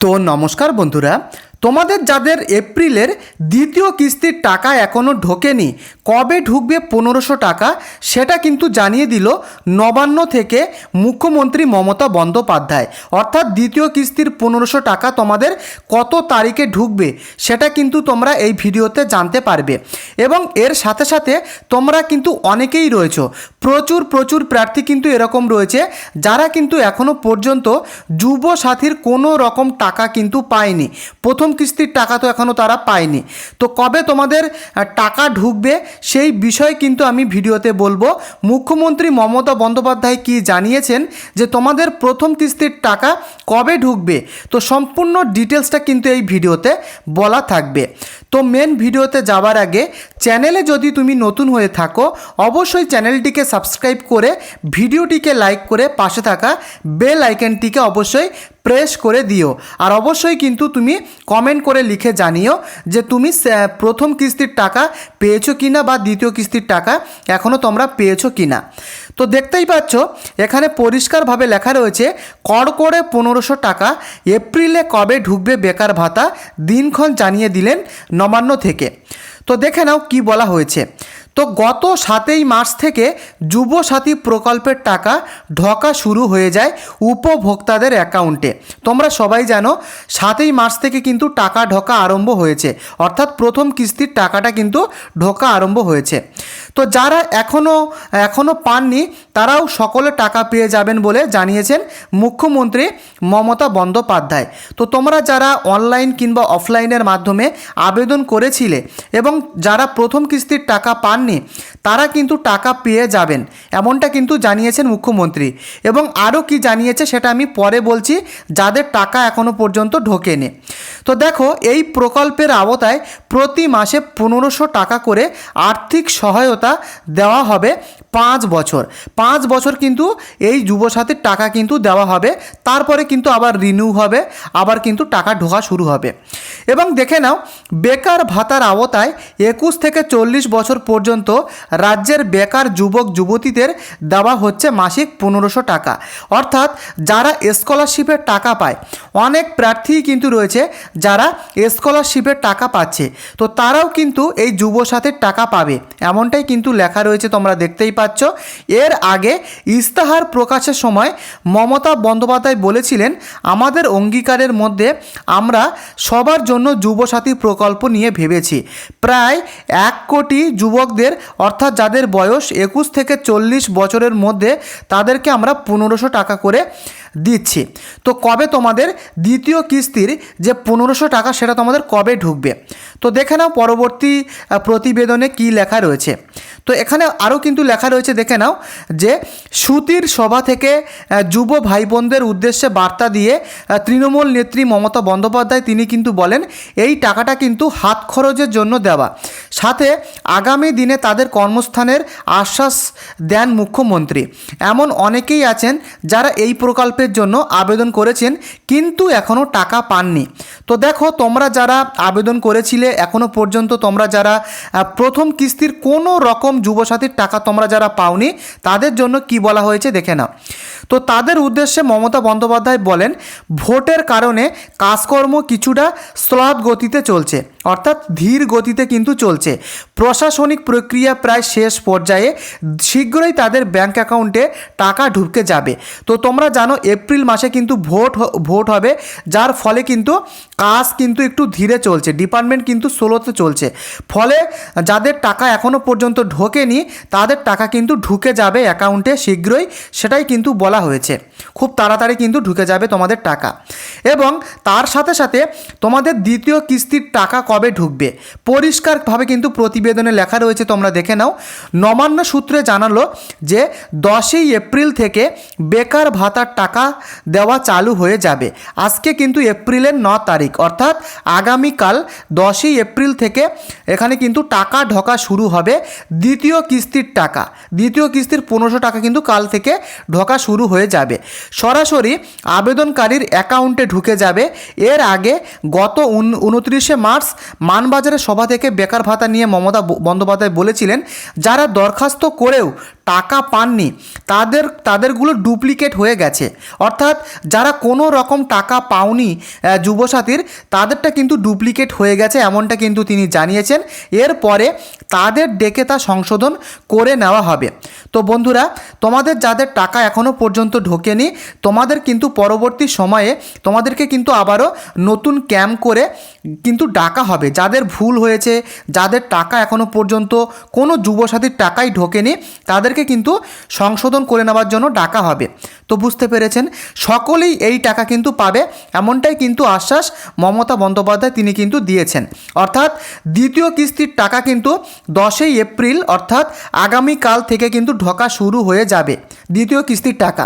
তো নমস্কার বন্ধুরা, তোমাদের যাদের এপ্রিলের দ্বিতীয় কিস্তির টাকা এখনও ঢোকেনি, কবে ঢুকবে 1500 টাকা সেটা কিন্তু জানিয়ে দিল নবান্ন থেকে মুখ্যমন্ত্রী মমতা বন্দ্যোপাধ্যায়। অর্থাৎ দ্বিতীয় কিস্তির 1500 টাকা তোমাদের কত তারিখে ঢুকবে সেটা কিন্তু তোমরা এই ভিডিওতে জানতে পারবে। এবং এর সাথে সাথে তোমরা কিন্তু অনেকেই রয়েছো, প্রচুর প্রার্থী কিন্তু এরকম রয়েছে যারা কিন্তু এখনও পর্যন্ত যুব সাথীর কোনো রকম টাকা কিন্তু পায়নি। প্রথম কিস্তির টাকা তো এখনও তারা পায়নি। তো কবে তোমাদের টাকা ঢুকবে সেই বিষয়ে কিন্তু আমি ভিডিওতে বলবো। মুখ্যমন্ত্রী মমতা বন্দ্যোপাধ্যায় কি জানিয়েছেন যে তোমাদের প্রথম কিস্তির টাকা কবে ঢুকবে, তো সম্পূর্ণ ডিটেলসটা কিন্তু এই ভিডিওতে বলা থাকবে। তো মেন ভিডিওতে যাওয়ার আগে চ্যানেলে যদি তুমি নতুন হয়ে থাকো অবশ্যই চ্যানেলটিকে সাবস্ক্রাইব করে ভিডিওটিকে লাইক করে পাশে থাকা বেল আইকনটিকে অবশ্যই প্রেস করে দিও। আর অবশ্যই কিন্তু তুমি কমেন্ট করে লিখে জানিও যে তুমি প্রথম কিস্তির টাকা পেয়েছো কিনা বা দ্বিতীয় কিস্তির টাকা এখনও তোমরা পেয়েছো কিনা। তো দেখতেই পাচ্ছ এখানে পরিষ্কারভাবে লেখা রয়েছে কড়কড়ে 1500 টাকা, এপ্রিলে কবে ঢুকবে বেকার ভাতা, দিনক্ষণ জানিয়ে দিলেন নবান্ন থেকে। তো দেখে নাও কি বলা হয়েছে। তো গত 7 মার্চ থেকে যুবসাথী প্রকল্পের টাকা ঢোকা শুরু হয়ে যায় উপভোক্তাদের অ্যাকাউন্টে। তোমরা সবাই জানো 7 মার্চ থেকে কিন্তু টাকা ঢোকা আরম্ভ হয়েছে, অর্থাৎ প্রথম কিস্তির টাকাটা কিন্তু ঢোকা আরম্ভ হয়েছে। তো যারা এখনও পাননি তারাও সকলে টাকা পেয়ে যাবেন বলে জানিয়েছেন মুখ্যমন্ত্রী মমতা বন্দ্যোপাধ্যায়। তো তোমরা যারা অনলাইন কিংবা অফলাইনের মাধ্যমে আবেদন করেছিলে এবং যারা প্রথম কিস্তির টাকা পাননি তারা কিন্তু টাকা পেয়ে যাবেন, এমনটা কিন্তু জানিয়েছেন মুখ্যমন্ত্রী। এবং আরও কি জানিয়েছে সেটা আমি পরে বলছি, যাদের টাকা এখনও পর্যন্ত ঢোকেনি। তো দেখো, এই প্রকল্পের আওতায় প্রতি মাসে 1500 টাকা করে আর্থিক সহায়তা দেওয়া হবে 5 বছর। 5 বছর কিন্তু এই যুবসাথীর টাকা কিন্তু দেওয়া হবে, তারপরে কিন্তু আবার রিনিউ হবে, আবার কিন্তু টাকা ঢোকা শুরু হবে। এবং দেখে নাও, বেকার ভাতার আওতায় 21 থেকে 40 বছর পর্যন্ত রাজ্যের বেকার যুবক যুবতীদের দেওয়া হচ্ছে মাসিক 1500 টাকা। অর্থাৎ যারা স্কলারশিপের টাকা পায়, অনেক প্রার্থী কিন্তু রয়েছে যারা স্কলারশিপের টাকা পাচ্ছে, তো তারাও কিন্তু এই যুবসাথীর টাকা পাবে, এমনটাই কিন্তু লেখা রয়েছে, তোমরা দেখতেই পাচ্ছ। এর আগে ইস্তাহার প্রকাশের সময় মমতা বন্দ্যোপাধ্যায় বলেছিলেন, আমাদের অঙ্গীকারের মধ্যে আমরা সবার জন্য যুবসাথী প্রকল্প নিয়ে ভেবেছি। প্রায় 1 কোটি যুবকদের, অর্থাৎ যাদের বয়স 21 থেকে 40 বছরের মধ্যে, তাদেরকে আমরা 1500 টাকা করে দিচ্ছি। তো কবে তোমাদের দ্বিতীয় কিস্তির যে 1500 টাকা সেটা তোমাদের কবে ঢুকবে, তো দেখে নাও পরবর্তী প্রতিবেদনে কি লেখা রয়েছে। তো এখানে আরও কিন্তু লেখা রয়েছে, দেখে নাও যে সুতির সভা থেকে যুব ভাই বোনদের উদ্দেশ্যে বার্তা দিয়ে তৃণমূল নেত্রী মমতা বন্দ্যোপাধ্যায় তিনি কিন্তু বলেন এই টাকাটা কিন্তু হাত খরচের জন্য দেওয়া, সাথে আগামী দিনে তাদের কর্মস্থানের আশ্বাস দেন মুখ্যমন্ত্রী। এমন অনেকেই আছেন যারা এই প্রকল্পের জন্য আবেদন করেছেন কিন্তু এখনও টাকা পাননি। তো দেখো, তোমরা যারা আবেদন করেছিলে এখনও পর্যন্ত, তোমরা যারা প্রথম কিস্তির কোনো রকম যুবসাথীর টাকা তোমরা যারা পাওনি, তাদের জন্য কি বলা হয়েছে দেখে নাও। তো তাদের উদ্দেশ্যে মমতা বন্দ্যোপাধ্যায় বলেন, ভোটের কারণে কাজকর্ম কিছুটা স্লথ গতিতে চলছে, অর্থাৎ ধীর গতিতে কিন্তু চলছে। প্রশাসনিক প্রক্রিয়া প্রায় শেষ পর্যায়ে, শীঘ্রই তাদের ব্যাংক অ্যাকাউন্টে টাকা ঢুকে যাবে। তো তোমরা জানো এপ্রিল মাসে কিন্তু ভোট হবে, যার ফলে কিন্তু কাজ কিন্তু একটু ধীরে চলছে, ডিপার্টমেন্ট কিন্তু স্লোতে চলছে, ফলে যাদের টাকা এখনও পর্যন্ত ঢোকেনি তাদের টাকা কিন্তু ঢুকে যাবে অ্যাকাউন্টে শীঘ্রই, সেটাই কিন্তু বলা হয়েছে। খুব তাড়াতাড়ি কিন্তু ঢুকে যাবে তোমাদের টাকা। এবং তার সাথে সাথে তোমাদের দ্বিতীয় কিস্তির টাকা কবে ঢুকবে পরিষ্কারভাবে কিন্তু প্রতিবেদনে লেখা রয়েছে, তোমরা দেখে নাও। নবান্ন সূত্রে জানালো যে 10 এপ্রিল থেকে বেকার ভাতার টাকা দেওয়া চালু হয়ে যাবে। আজকে কিন্তু এপ্রিলের 9 তারিখ, অর্থাৎ আগামীকাল 10 এপ্রিল থেকে এখানে কিন্তু টাকা ঢোকা শুরু হবে দ্বিতীয় কিস্তির টাকা। দ্বিতীয় কিস্তির 1500 টাকা কিন্তু কাল থেকে ঢোকা শুরু হয়ে যাবে, সরাসরি আবেদনকারীর অ্যাকাউন্টে ঢুকে যাবে। এর আগে গত 29 মার্চ মানবাজারের সভা থেকে বেকার ভাতা নিয়ে মমতা বন্দ্যোপাধ্যায় বলেছিলেন, যারা দরখাস্ত করেও টাকা পাননি তাদেরগুলো ডুপ্লিকেট হয়ে গেছে। অর্থাৎ যারা কোনো রকম টাকা পাওনি যুবসাথীর, তাদেরটা কিন্তু ডুপ্লিকেট হয়ে গেছে, এমনটা কিন্তু তিনি জানিয়েছেন। এরপরে তাদের ডেকে তা সংশোধন করে নেওয়া হবে। তো বন্ধুরা, তোমাদের যাদের টাকা এখনও পর্যন্ত ঢোকেনি, তোমাদের কিন্তু পরবর্তী সময়ে তোমাদেরকে কিন্তু আবারও নতুন ক্যাম্প করে কিন্তু ডাকা হবে। যাদের ভুল হয়েছে, যাদের টাকা এখনও পর্যন্ত কোনো যুবসাথীর টাকাই ঢোকেনি, তাদেরকে কিন্তু সংশোধন করে নেওয়ার জন্য ডাকা হবে। তো বুঝতে পেরেছেন, সকলেই এই টাকা কিন্তু পাবে, এমনটাই কিন্তু আশ্বাস মমতা বন্দ্যোপাধ্যায় তিনি কিন্তু দিয়েছেন। অর্থাৎ দ্বিতীয় কিস্তির টাকা কিন্তু 10ই এপ্রিল অর্থাৎ আগামীকাল থেকে কিন্তু ঢোকা শুরু হয়ে যাবে দ্বিতীয় কিস্তির টাকা।